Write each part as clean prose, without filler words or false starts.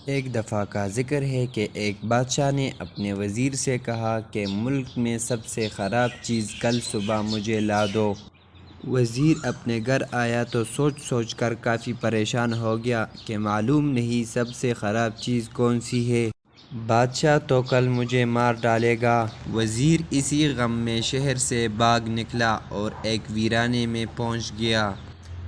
ایک دفعہ کا ذکر ہے کہ ایک بادشاہ نے اپنے وزیر سے کہا کہ ملک میں سب سے خراب چیز کل صبح مجھے لا دو۔ وزیر اپنے گھر آیا تو سوچ سوچ کر کافی پریشان ہو گیا کہ معلوم نہیں سب سے خراب چیز کون سی ہے۔ بادشاہ تو کل مجھے مار ڈالے گا۔ وزیر اسی غم میں شہر سے بھاگ نکلا اور ایک ویرانے میں پہنچ گیا۔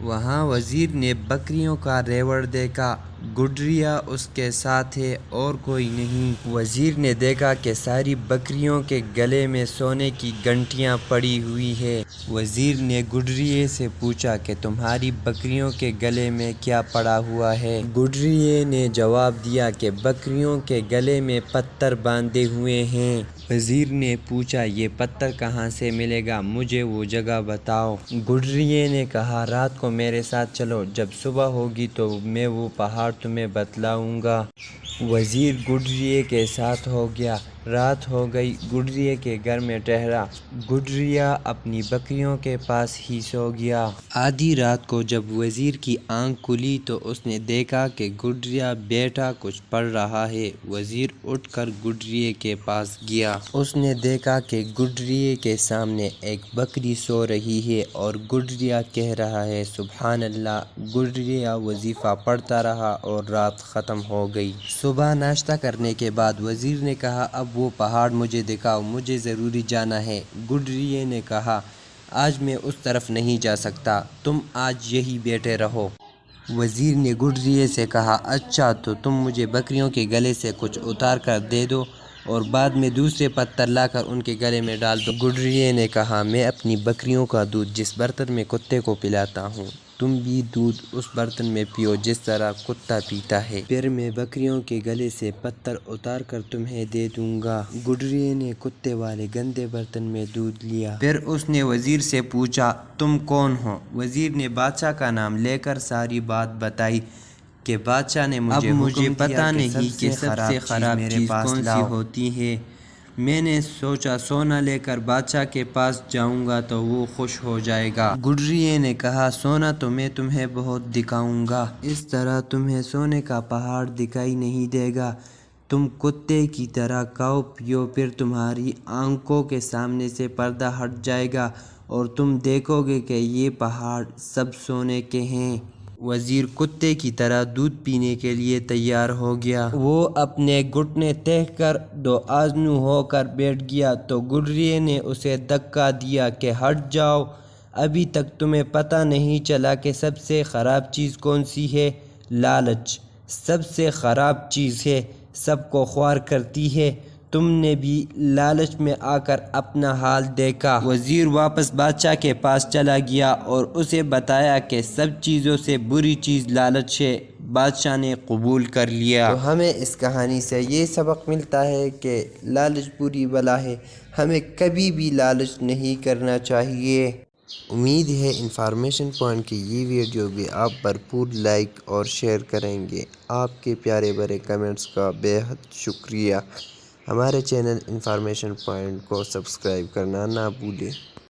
وہاں وزیر نے بکریوں کا ریوڑ دیکھا۔ گڈریا اس کے ساتھ ہے اور کوئی نہیں۔ وزیر نے دیکھا کہ ساری بکریوں کے گلے میں سونے کی گھنٹیاں پڑی ہوئی ہیں۔ وزیر نے گڈریے سے پوچھا کہ تمہاری بکریوں کے گلے میں کیا پڑا ہوا ہے؟ گڈریے نے جواب دیا کہ بکریوں کے گلے میں پتھر باندھے ہوئے ہیں۔ وزیر نے پوچھا یہ پتھر کہاں سے ملے گا؟ مجھے وہ جگہ بتاؤ۔ گڈریے نے کہا رات کو میرے ساتھ چلو، جب صبح ہوگی تو میں وہ پہاڑ تمہیں بتلاؤں گا۔ وزیر گڈریے کے ساتھ ہو گیا۔ رات ہو گئی، گڈریے کے گھر میں ٹھہرا۔ گڈریا اپنی بکریوں کے پاس ہی سو گیا۔ آدھی رات کو جب وزیر کی آنکھ کھلی تو اس نے دیکھا کہ گڈریا بیٹھا کچھ پڑھ رہا ہے۔ وزیر اٹھ کر گڈریے کے پاس گیا۔ اس نے دیکھا کہ گڈریے کے سامنے ایک بکری سو رہی ہے اور گڈریا کہہ رہا ہے سبحان اللہ۔ گڈریا وظیفہ پڑھتا رہا اور رات ختم ہو گئی۔ صبح ناشتہ کرنے کے بعد وزیر نے کہا اب وہ پہاڑ مجھے دکھاؤ، مجھے ضروری جانا ہے۔ گڈریے نے کہا آج میں اس طرف نہیں جا سکتا، تم آج یہی بیٹھے رہو۔ وزیر نے گڈریے سے کہا اچھا تو تم مجھے بکریوں کے گلے سے کچھ اتار کر دے دو اور بعد میں دوسرے پتھر لا کر ان کے گلے میں ڈال دو۔ گڈریے نے کہا میں اپنی بکریوں کا دودھ جس برتن میں کتے کو پلاتا ہوں، تم بھی دودھ اس برتن میں پیو جس طرح کتا پیتا ہے، پھر میں بکریوں کے گلے سے پتھر اتار کر تمہیں دے دوں گا۔ گڈریے نے کتے والے گندے برتن میں دودھ لیا۔ پھر اس نے وزیر سے پوچھا تم کون ہو؟ وزیر نے بادشاہ کا نام لے کر ساری بات بتائی کہ بادشاہ نے مجھے پتہ نہیں کہ سب سے خراب چیز کون سی ہوتی ہے۔ میں نے سوچا سونا لے کر بادشاہ کے پاس جاؤں گا تو وہ خوش ہو جائے گا۔ گڈریے نے کہا سونا تو میں تمہیں بہت دکھاؤں گا، اس طرح تمہیں سونے کا پہاڑ دکھائی نہیں دے گا۔ تم کتے کی طرح کھاؤ پیو، پھر تمہاری آنکھوں کے سامنے سے پردہ ہٹ جائے گا اور تم دیکھو گے کہ یہ پہاڑ سب سونے کے ہیں۔ وزیر کتے کی طرح دودھ پینے کے لیے تیار ہو گیا۔ وہ اپنے گھٹنے تہہ کر دو آزمو ہو کر بیٹھ گیا تو گڈریے نے اسے دھکا دیا کہ ہٹ جاؤ، ابھی تک تمہیں پتہ نہیں چلا کہ سب سے خراب چیز کون سی ہے؟ لالچ سب سے خراب چیز ہے، سب کو خوار کرتی ہے، تم نے بھی لالچ میں آ کر اپنا حال دیکھا۔ وزیر واپس بادشاہ کے پاس چلا گیا اور اسے بتایا کہ سب چیزوں سے بری چیز لالچ ہے۔ بادشاہ نے قبول کر لیا۔ تو ہمیں اس کہانی سے یہ سبق ملتا ہے کہ لالچ بری بلا ہے، ہمیں کبھی بھی لالچ نہیں کرنا چاہیے۔ امید ہے انفارمیشن پوائنٹ کی یہ ویڈیو بھی آپ بھرپور لائک اور شیئر کریں گے۔ آپ کے پیارے بھرے کمنٹس کا بے حد شکریہ۔ ہمارے چینل انفارمیشن پوائنٹ کو سبسکرائب کرنا نہ بھولیں۔